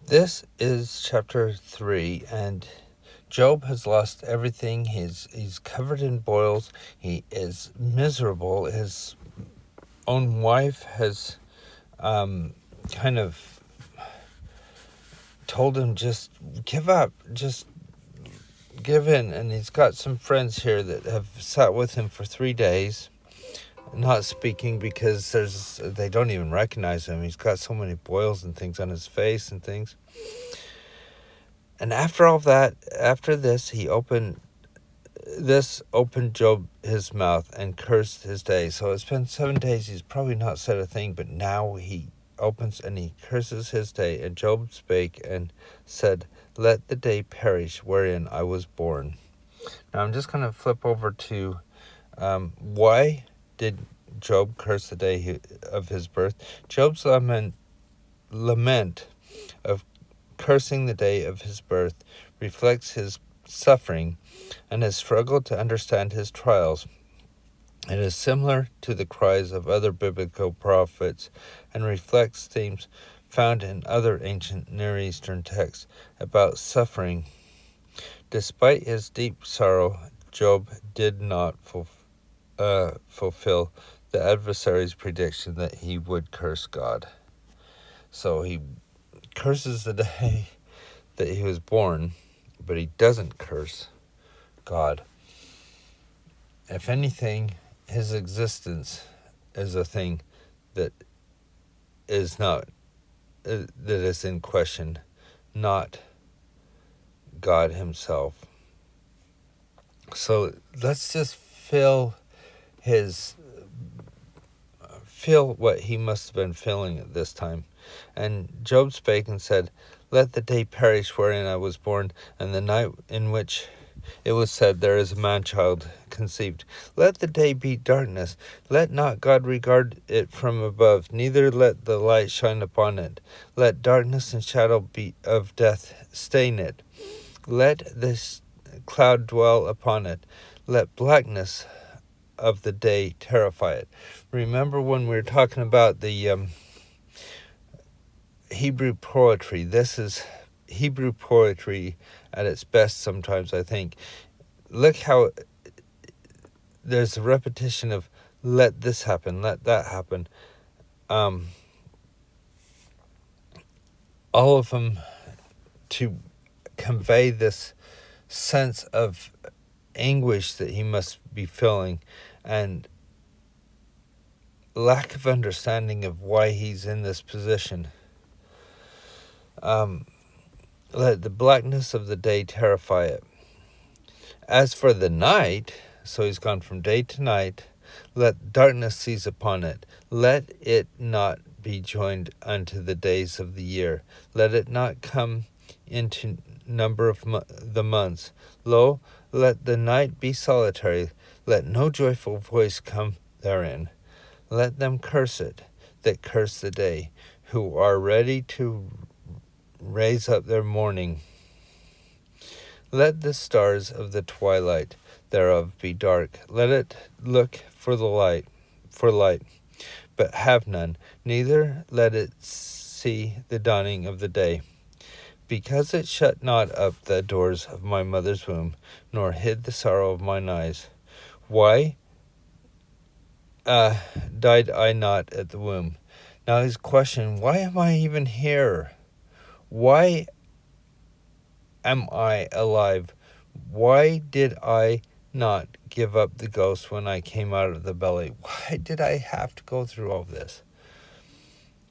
This is chapter 3, and Job has lost everything. He's covered in boils. He is miserable. His own wife has kind of told him, just give up, just give in. And he's got some friends here that have sat with him for 3 days, not speaking because they don't even recognize him. He's got so many boils and things on his face and things. And after all that, after this, opened Job his mouth and cursed his day. So it's been 7 days. He's probably not said a thing, but now he opens and he curses his day. And Job spake and said, let the day perish wherein I was born. Now I'm just going to flip over to why did Job curse the day of his birth? Job's lament of cursing the day of his birth reflects his suffering and his struggle to understand his trials. It is similar to the cries of other biblical prophets and reflects themes found in other ancient Near Eastern texts about suffering. Despite his deep sorrow, Job did not fulfill the adversary's prediction that he would curse God. So he curses the day that he was born, but he doesn't curse God. If anything, his existence is a thing that is in question, not God himself. So let's just feel what he must have been feeling at this time. And Job spake and said, let the day perish wherein I was born, and the night in which it was said, there is a man-child conceived. Let the day be darkness. Let not God regard it from above, neither let the light shine upon it. Let darkness and shadow be of death stain it. Let this cloud dwell upon it. Let blackness of the day terrify it. Remember when we were talking about the Hebrew poetry? This is Hebrew poetry at its best sometimes, I think. Look how there's a repetition of let this happen, let that happen. All of them to convey this sense of anguish that he must be feeling and lack of understanding of why he's in this position. Let the blackness of the day terrify it. As for the night, so he's gone from day to night, let darkness seize upon it. Let it not be joined unto the days of the year. Let it not come into number of the months. Lo, let the night be solitary. Let no joyful voice come therein. Let them curse it that curse the day, who are ready to raise up their mourning. Let the stars of the twilight thereof be dark. Let it look for light, but have none, neither let it see the dawning of the day. Because it shut not up the doors of my mother's womb, nor hid the sorrow of mine eyes. Why died I not at the womb? Now his question, why am I even here? Why am I alive? Why did I not give up the ghost when I came out of the belly? Why did I have to go through all this?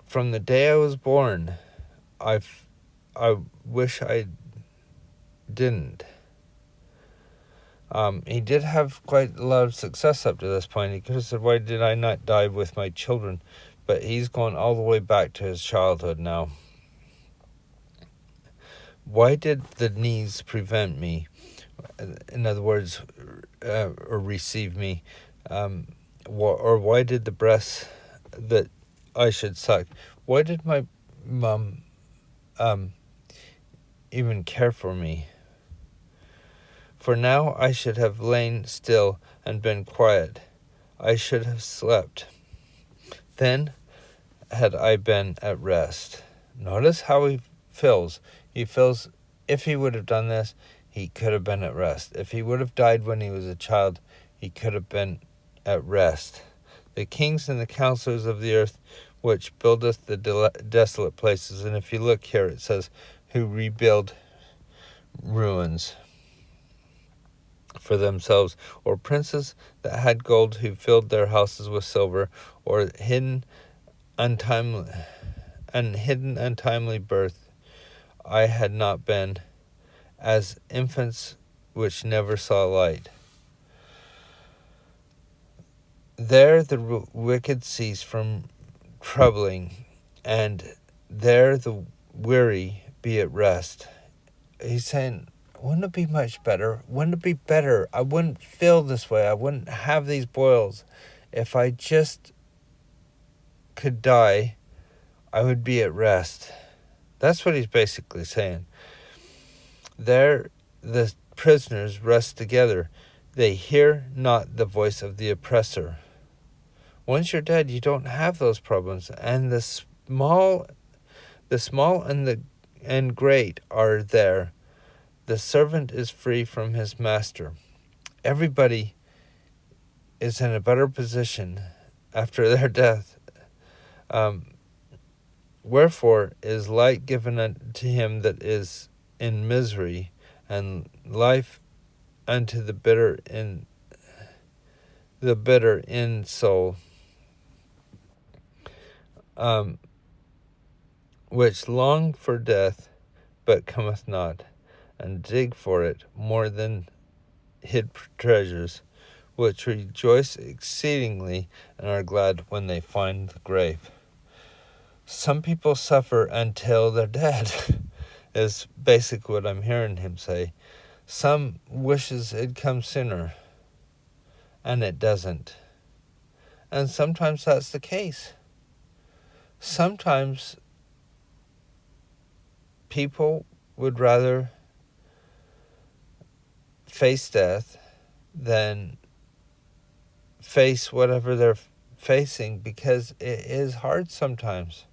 From the day I was born, I wish I didn't. He did have quite a lot of success up to this point. He could have said, why did I not die with my children? But he's going all the way back to his childhood now. Why did the knees prevent me? In other words, or receive me? Or why did the breasts that I should suck? Why did my mom even care for me? For now I should have lain still and been quiet. I should have slept. Then had I been at rest. Notice how he feels. He feels if he would have done this, he could have been at rest. If he would have died when he was a child, he could have been at rest. The kings and the counselors of the earth, which buildeth the desolate places. And if you look here, it says, who rebuild ruins for themselves, or princes that had gold, who filled their houses with silver, or hidden untimely birth. I had not been, as infants which never saw light. There the wicked cease from troubling, and there the weary be at rest. He's saying, wouldn't it be much better? Wouldn't it be better? I wouldn't feel this way. I wouldn't have these boils. If I just could die, I would be at rest. That's what he's basically saying. There the prisoners rest together. They hear not the voice of the oppressor. Once you're dead, you don't have those problems. And the small and great are there. The servant is free from his master. Everybody is in a better position after their death. Wherefore is light given unto him that is in misery, and life unto the bitter in soul, which long for death, but cometh not, and dig for it more than hid treasures, which rejoice exceedingly and are glad when they find the grave. Some people suffer until they're dead, is basically what I'm hearing him say. Some wishes it'd come sooner, and it doesn't. And sometimes that's the case. Sometimes people would rather face death than face whatever they're facing, because it is hard sometimes.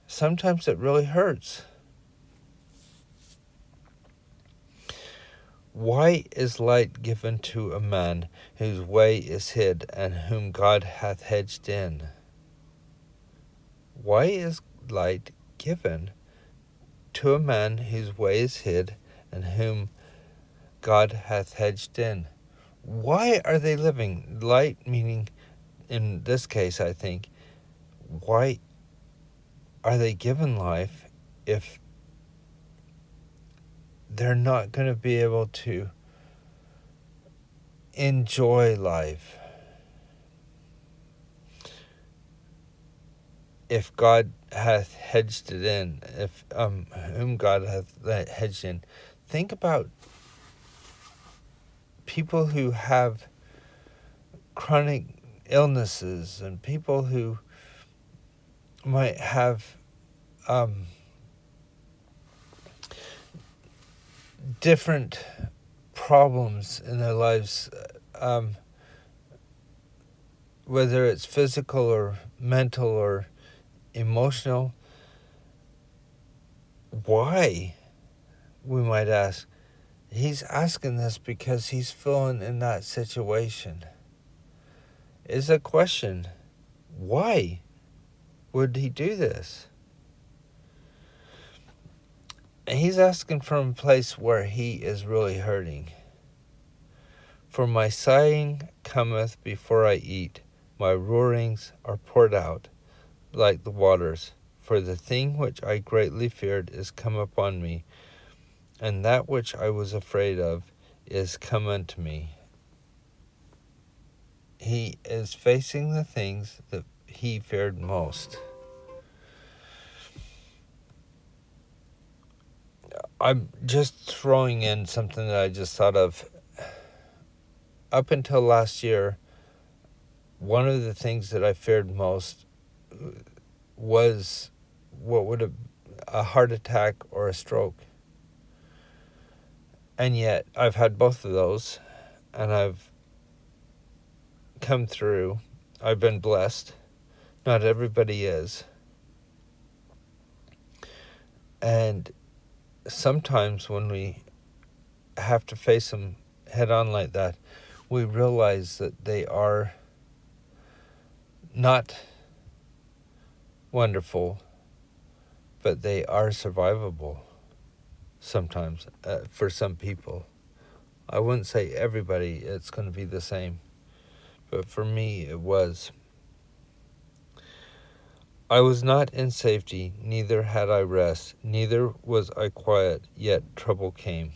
Sometimes it really hurts. Why is light given to a man whose way is hid, and whom God hath hedged in? Why is light given to a man whose way is hid, and whom God hath hedged in? Why are they living? Light meaning, in this case, I think, why are they given life if they're not going to be able to enjoy life? If God hath hedged it in, if whom God hath hedged in. Think about people who have chronic illnesses, and people who might have different problems in their lives, whether it's physical or mental or emotional. Why, we might ask? He's asking this because he's feeling in that situation. Is a question. Why would he do this? And he's asking from a place where he is really hurting. For my sighing cometh before I eat, my roarings are poured out like the waters. For the thing which I greatly feared is come upon me, and that which I was afraid of is come unto me. He is facing the things that he feared most. I'm just throwing in something that I just thought of. Up until last year, one of the things that I feared most was a heart attack or a stroke. And yet I've had both of those, and I've come through. I've been blessed. Not everybody is. And sometimes when we have to face them head on like that, we realize that they are not wonderful, but they are survivable sometimes for some people. I wouldn't say everybody it's going to be the same, but for me it was. I was not in safety, neither had I rest, neither was I quiet, yet trouble came.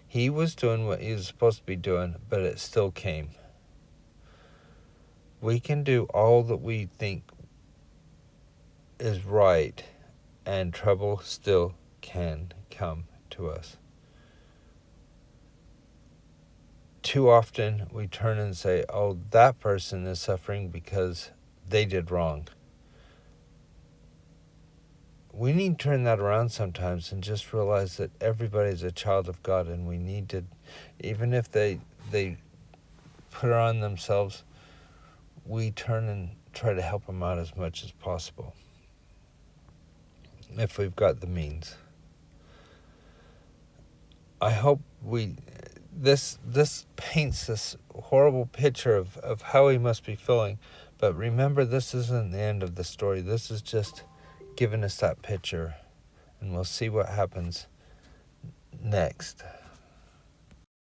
He was doing what he was supposed to be doing, but it still came. We can do all that we think is right, and trouble still can come to us. Too often we turn and say, oh, that person is suffering because they did wrong. We need to turn that around sometimes and just realize that everybody's a child of God, and we need to, even if they put it on themselves, we turn and try to help them out as much as possible, if we've got the means. I hope this paints this horrible picture of how he must be feeling, but remember, this isn't the end of the story. This is just giving us that picture, and we'll see what happens next.